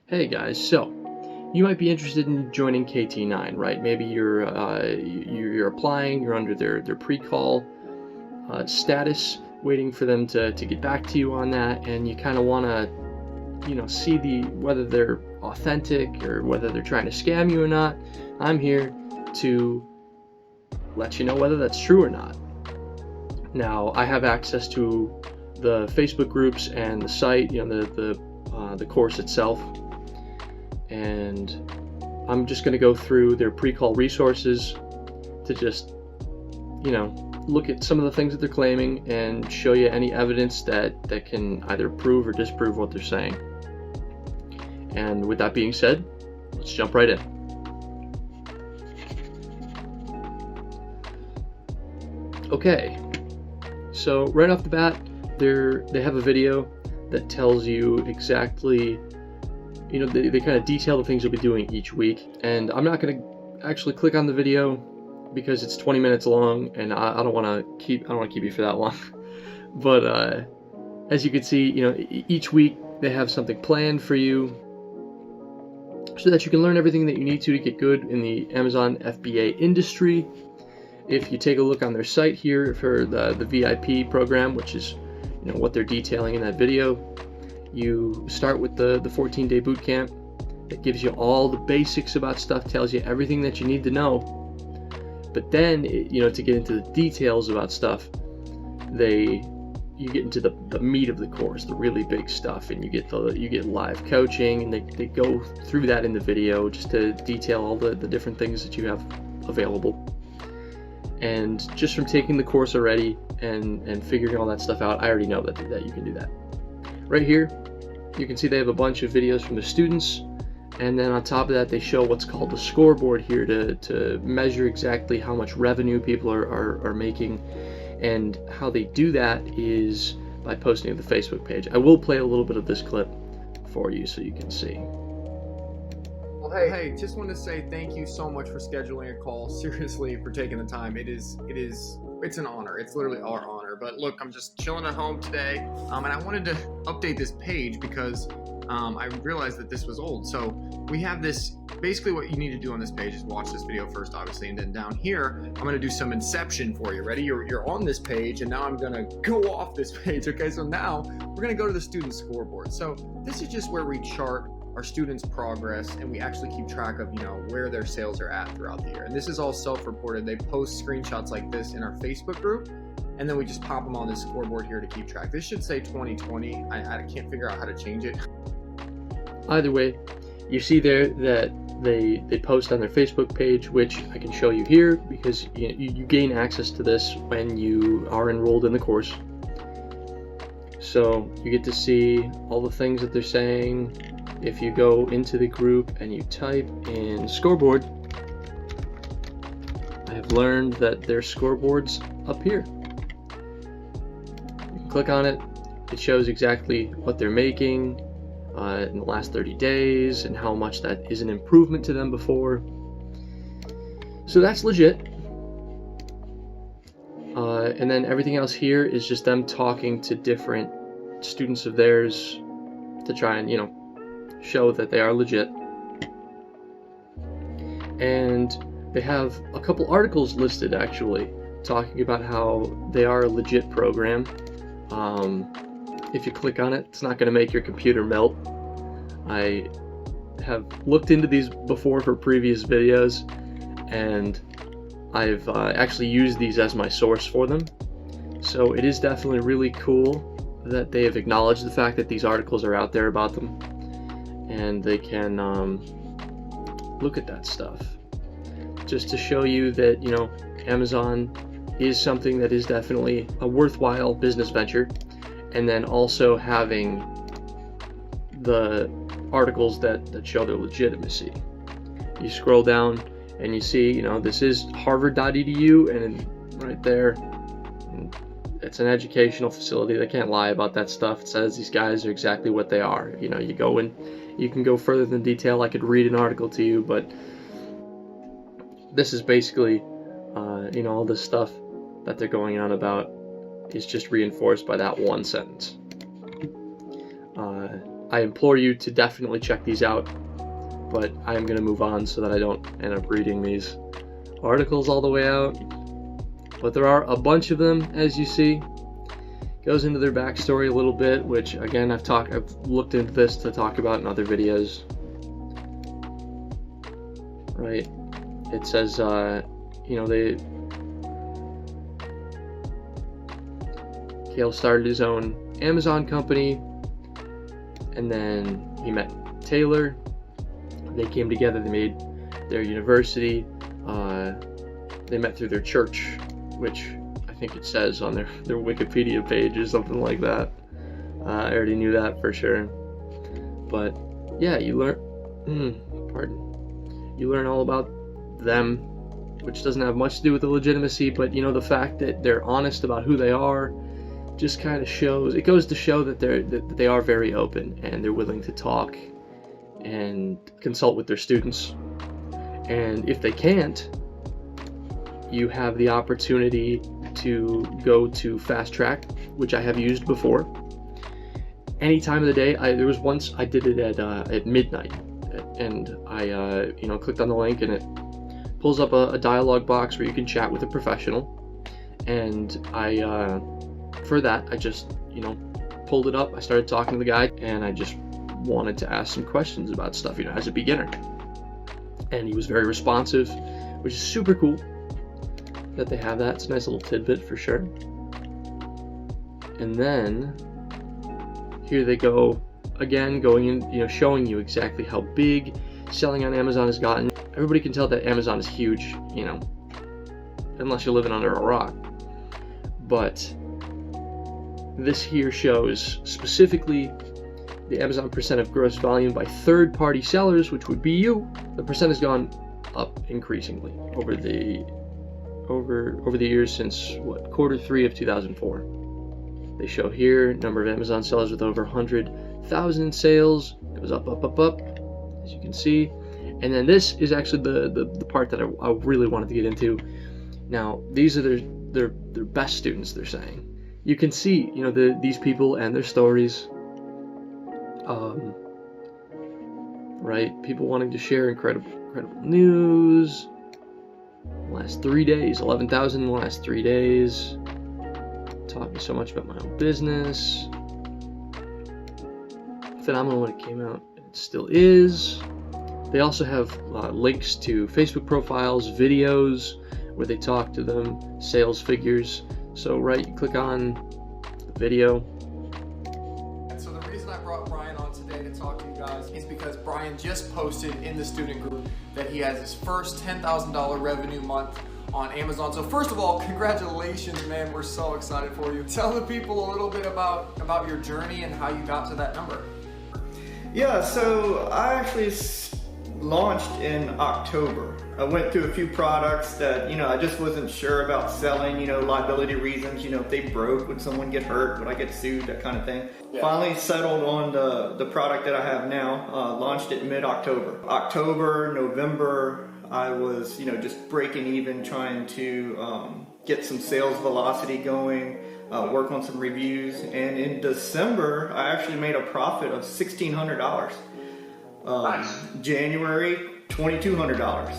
Hey guys, so you might be interested in joining KT9, right? Maybe you're applying, you're under their pre-call status, waiting for them to get back to you on that, and you kind of want to see whether they're authentic or whether they're trying to scam you or not. I'm here to let you know whether that's true or not. Now, I have access to the Facebook groups and the site, the course itself, and I'm just going to go through their pre-call resources to just look at some of the things that they're claiming and show you any evidence that can either prove or disprove what they're saying. And with that being said, let's jump right in. Okay, so right off the bat, they have a video that tells you exactly, they kind of detail the things you'll be doing each week. And I'm not going to actually click on the video because it's 20 minutes long, and I don't want to keep you for that long. But as you can see, each week they have something planned for you so that you can learn everything that you need to get good in the Amazon FBA industry. If you take a look on their site here for the VIP program, which is what they're detailing in that video, you start with the 14-day boot camp that gives you all the basics about stuff, tells you everything that you need to know. But then, to get into the details about stuff, you get into the meat of the course, the really big stuff, and you get live coaching, and they go through that in the video just to detail all the different things that you have available. And just from taking the course already and figuring all that stuff out, I already know that you can do that. Right here, you can see they have a bunch of videos from the students, and then on top of that, they show what's called the scoreboard here to measure exactly how much revenue people are making. And how they do that is by posting to the Facebook page. I will play a little bit of this clip for you so you can see. Well, hey, just wanted to say thank you so much for scheduling a call. Seriously, for taking the time. It's an honor. It's literally our honor. But look, I'm just chilling at home today, and I wanted to update this page because I realized that this was old. So we have this. Basically, what you need to do on this page is watch this video first, obviously, and then down here, I'm going to do some inception for you. Ready? You're on this page, and now I'm going to go off this page. Okay, so now we're going to go to the student scoreboard. So this is just where we chart our students' progress, and we actually keep track of where their sales are at throughout the year. And this is all self-reported. They post screenshots like this in our Facebook group, and then we just pop them on this scoreboard here to keep track. This should say 2020. I can't figure out how to change it. Either way, you see there that they post on their Facebook page, which I can show you here because you gain access to this when you are enrolled in the course. So you get to see all the things that they're saying. If you go into the group and you type in scoreboard, I have learned that their scoreboard's up here. You can click on it. It shows exactly what they're making in the last 30 days and how much that is an improvement to them before. So that's legit. And then everything else here is just them talking to different students of theirs to try and show that they are legit. And they have a couple articles listed actually talking about how they are a legit program. If you click on it, it's not going to make your computer melt. I have looked into these before for previous videos, and I've actually used these as my source for them. So it is definitely really cool that they have acknowledged the fact that these articles are out there about them, and they can look at that stuff just to show you that Amazon is something that is definitely a worthwhile business venture. And then also having the articles that show their legitimacy. You scroll down and you see, this is harvard.edu, and right there, it's an educational facility. They can't lie about that stuff. It says these guys are exactly what they are. You go in, you can go further than detail. I could read an article to you, but this is basically, all this stuff that they're going on about is just reinforced by that one sentence. I implore you to definitely check these out, but I am going to move on so that I don't end up reading these articles all the way out. But there are a bunch of them, as you see. Goes into their backstory a little bit, which again I've looked into this to talk about in other videos. Right? It says, Kale started his own Amazon company, and then he met Taylor. They came together, they made their university. They met through their church, which I think it says on their Wikipedia page or something like that. I already knew that for sure. But yeah, you learn all about them, which doesn't have much to do with the legitimacy, but the fact that they're honest about who they are just kind of shows, it goes to show that they are very open and they're willing to talk and consult with their students. And if they can't, you have the opportunity to go to FastTrack, which I have used before. Any time of the day. There was once I did it at midnight, and I clicked on the link, and it pulls up a dialog box where you can chat with a professional. And for that, I just pulled it up. I started talking to the guy, and I just wanted to ask some questions about stuff, as a beginner. And he was very responsive, which is super cool that they have that. It's a nice little tidbit for sure. And then here they go again, going in, showing you exactly how big selling on Amazon has gotten. Everybody can tell that Amazon is huge, unless you're living under a rock. But this here shows specifically the Amazon percent of gross volume by third-party sellers, which would be you. The percent has gone up increasingly over the years since Q3 of 2004. They show here number of Amazon sellers with over 100,000 sales goes up, as you can see. And then this is actually the part that I really wanted to get into. Now these are their best students. They're saying you can see these people and their stories. Right, people wanting to share incredible news. Last 3 days, 11,000 in the last 3 days. Taught me so much about my own business. Phenomenal when it came out, and it still is. They also have links to Facebook profiles, videos where they talk to them, sales figures. So right, you click on the video. And so the reason I brought Brian on today to talk to you guys is because Brian just posted in the student group that he has his first $10,000 revenue month on Amazon. So first of all, congratulations, man. We're so excited for you. Tell the people a little bit about your journey and how you got to that number. Yeah, so I actually launched in October. I went through a few products that, I just wasn't sure about selling, liability reasons, if they broke, would someone get hurt, would I get sued, that kind of thing. Yeah. Finally settled on the product that I have now, launched it mid-October. October, November, I was, just breaking even, trying to get some sales velocity going, work on some reviews, and in December, I actually made a profit of $1,600. Nice. January, $2,200.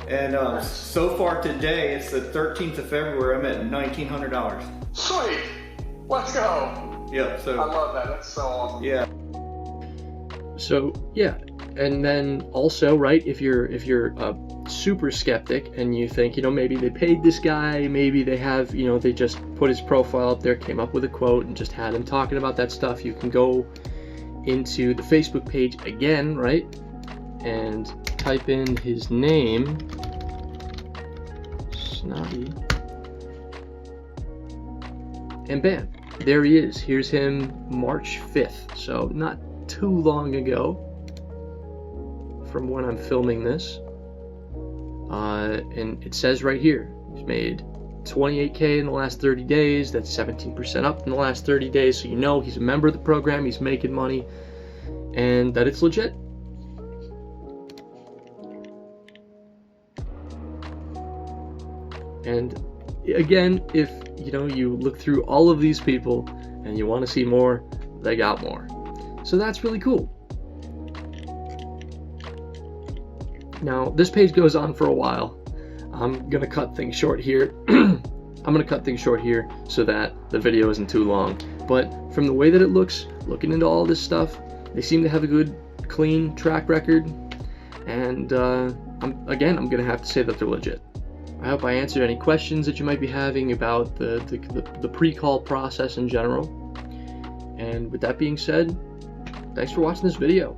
And nice. So far today, it's the 13th of February, I'm at $1,900. Sweet! Let's go! Yeah, so... I love that, that's so awesome. Yeah. So, yeah. And then also, right, if you're a super skeptic and you think, maybe they paid this guy, maybe they have, they just put his profile up there, came up with a quote and just had him talking about that stuff, you can go into the Facebook page again, right, and type in his name, Snotty, and bam, there he is. Here's him March 5th, so not too long ago from when I'm filming this. And it says right here, he's made $28K in the last 30 days. That's 17% up in the last 30 days. So he's a member of the program, he's making money, and that it's legit. And again, if you look through all of these people and you want to see more, they got more. So that's really cool. Now, this page goes on for a while. I'm gonna cut things short here. So that the video isn't too long. But from the way that it looks, looking into all this stuff, they seem to have a good, clean track record. And I'm gonna have to say that they're legit. I hope I answered any questions that you might be having about the pre-call process in general. And with that being said, thanks for watching this video.